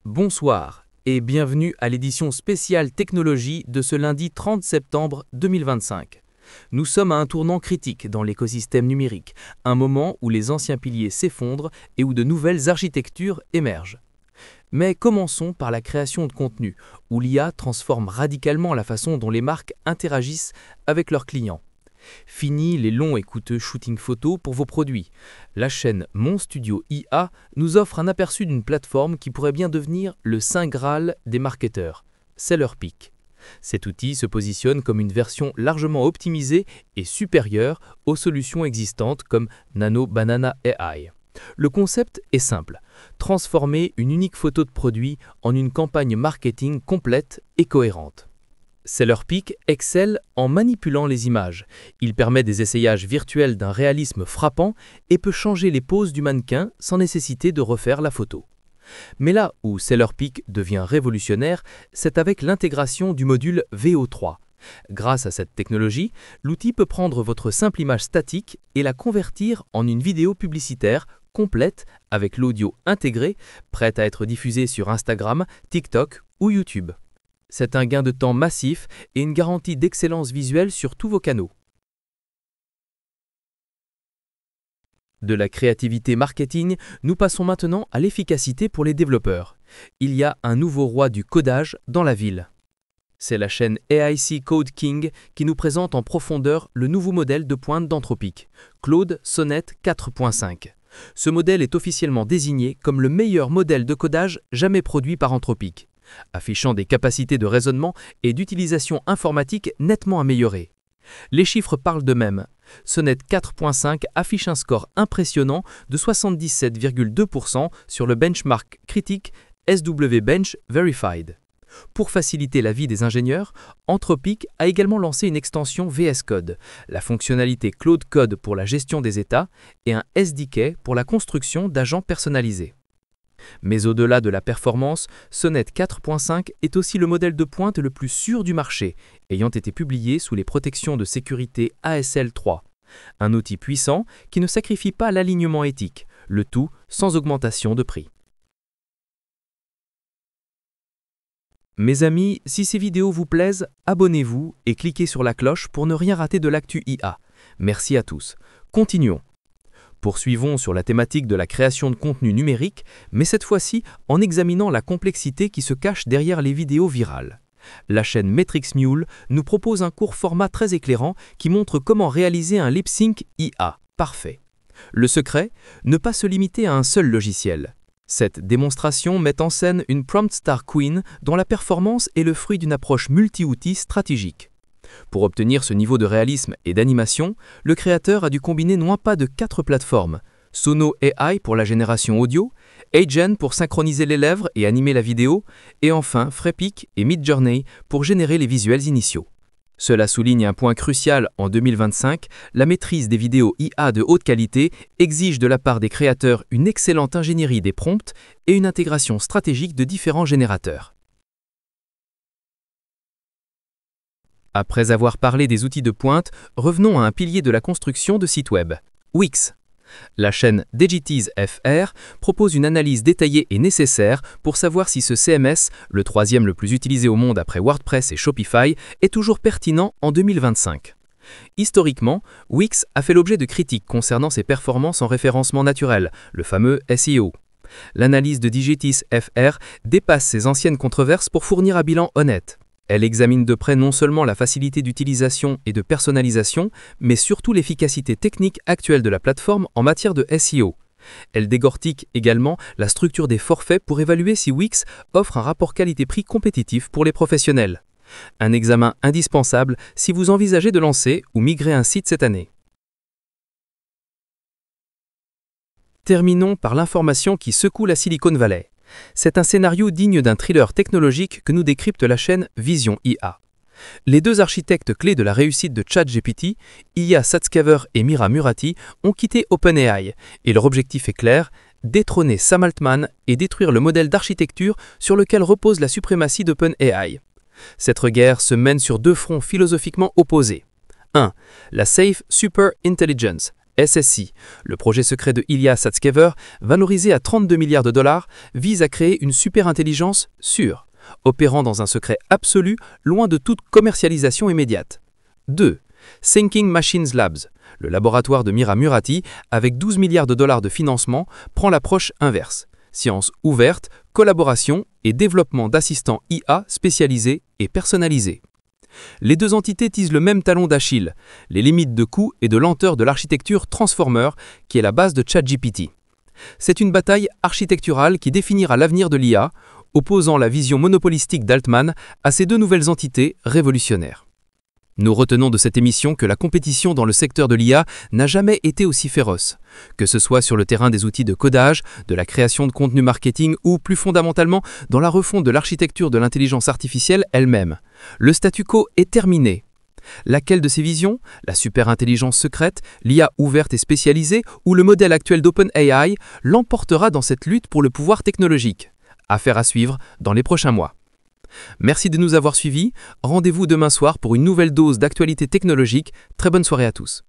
Bonsoir et bienvenue à l'édition spéciale technologie de ce lundi 30 septembre 2025. Nous sommes à un tournant critique dans l'écosystème numérique, un moment où les anciens piliers s'effondrent et où de nouvelles architectures émergent. Mais commençons par la création de contenu, où l'IA transforme radicalement la façon dont les marques interagissent avec leurs clients. Fini les longs et coûteux shootings photos pour vos produits. La chaîne Mon Studio IA nous offre un aperçu d'une plateforme qui pourrait bien devenir le saint graal des marketeurs, SellerPic. Cet outil se positionne comme une version largement optimisée et supérieure aux solutions existantes comme Nano Banana AI. Le concept est simple, transformer une unique photo de produit en une campagne marketing complète et cohérente. SellerPic excelle en manipulant les images. Il permet des essayages virtuels d'un réalisme frappant et peut changer les poses du mannequin sans nécessiter de refaire la photo. Mais là où SellerPic devient révolutionnaire, c'est avec l'intégration du module VO3. Grâce à cette technologie, l'outil peut prendre votre simple image statique et la convertir en une vidéo publicitaire complète avec l'audio intégré, prête à être diffusée sur Instagram, TikTok ou YouTube. C'est un gain de temps massif et une garantie d'excellence visuelle sur tous vos canaux. De la créativité marketing, nous passons maintenant à l'efficacité pour les développeurs. Il y a un nouveau roi du codage dans la ville. C'est la chaîne AIC Code King qui nous présente en profondeur le nouveau modèle de pointe d'Anthropic, Claude Sonnet 4.5. Ce modèle est officiellement désigné comme le meilleur modèle de codage jamais produit par Anthropic, affichant des capacités de raisonnement et d'utilisation informatique nettement améliorées. Les chiffres parlent d'eux-mêmes. Sonnet 4.5 affiche un score impressionnant de 77,2% sur le benchmark critique SW Bench Verified. Pour faciliter la vie des ingénieurs, Anthropic a également lancé une extension VS Code, la fonctionnalité Claude Code pour la gestion des états et un SDK pour la construction d'agents personnalisés. Mais au-delà de la performance, Sonnet 4.5 est aussi le modèle de pointe le plus sûr du marché, ayant été publié sous les protections de sécurité ASL 3. Un outil puissant qui ne sacrifie pas l'alignement éthique, le tout sans augmentation de prix. Mes amis, si ces vidéos vous plaisent, abonnez-vous et cliquez sur la cloche pour ne rien rater de l'actu IA. Merci à tous. Continuons. Poursuivons sur la thématique de la création de contenu numérique, mais cette fois-ci en examinant la complexité qui se cache derrière les vidéos virales. La chaîne Metrix Mule nous propose un court format très éclairant qui montre comment réaliser un lip sync IA parfait. Le secret, ne pas se limiter à un seul logiciel. Cette démonstration met en scène une prompt star queen dont la performance est le fruit d'une approche multi-outils stratégique. Pour obtenir ce niveau de réalisme et d'animation, le créateur a dû combiner non pas de 4 plateformes, Sono AI pour la génération audio, Agen pour synchroniser les lèvres et animer la vidéo, et enfin Freepik et Midjourney pour générer les visuels initiaux. Cela souligne un point crucial en 2025, la maîtrise des vidéos IA de haute qualité exige de la part des créateurs une excellente ingénierie des prompts et une intégration stratégique de différents générateurs. Après avoir parlé des outils de pointe, revenons à un pilier de la construction de sites web, Wix. La chaîne Digitiz FR propose une analyse détaillée et nécessaire pour savoir si ce CMS, le troisième le plus utilisé au monde après WordPress et Shopify, est toujours pertinent en 2025. Historiquement, Wix a fait l'objet de critiques concernant ses performances en référencement naturel, le fameux SEO. L'analyse de Digitiz FR dépasse ces anciennes controverses pour fournir un bilan honnête. Elle examine de près non seulement la facilité d'utilisation et de personnalisation, mais surtout l'efficacité technique actuelle de la plateforme en matière de SEO. Elle décortique également la structure des forfaits pour évaluer si Wix offre un rapport qualité-prix compétitif pour les professionnels. Un examen indispensable si vous envisagez de lancer ou migrer un site cette année. Terminons par l'information qui secoue la Silicon Valley. C'est un scénario digne d'un thriller technologique que nous décrypte la chaîne Vision IA. Les deux architectes clés de la réussite de ChatGPT, Ilya Sutskever et Mira Murati, ont quitté OpenAI et leur objectif est clair, détrôner Sam Altman et détruire le modèle d'architecture sur lequel repose la suprématie d'OpenAI. Cette guerre se mène sur deux fronts philosophiquement opposés. 1. La Safe Super Intelligence, SSI, le projet secret de Ilya Sutskever, valorisé à 32 milliards de dollars, vise à créer une superintelligence sûre, opérant dans un secret absolu, loin de toute commercialisation immédiate. 2. Thinking Machines Labs, le laboratoire de Mira Murati, avec 12 milliards de dollars de financement, prend l'approche inverse. Science ouverte, collaboration et développement d'assistants IA spécialisés et personnalisés. Les deux entités tisent le même talon d'Achille, les limites de coût et de lenteur de l'architecture Transformer, qui est la base de ChatGPT. C'est une bataille architecturale qui définira l'avenir de l'IA, opposant la vision monopolistique d'Altman à ces deux nouvelles entités révolutionnaires. Nous retenons de cette émission que la compétition dans le secteur de l'IA n'a jamais été aussi féroce, que ce soit sur le terrain des outils de codage, de la création de contenu marketing ou plus fondamentalement dans la refonte de l'architecture de l'intelligence artificielle elle-même. Le statu quo est terminé. Laquelle de ces visions, la superintelligence secrète, l'IA ouverte et spécialisée ou le modèle actuel d'OpenAI, l'emportera dans cette lutte pour le pouvoir technologique? Affaire à suivre dans les prochains mois. Merci de nous avoir suivis. Rendez-vous demain soir pour une nouvelle dose d'actualité technologique. Très bonne soirée à tous.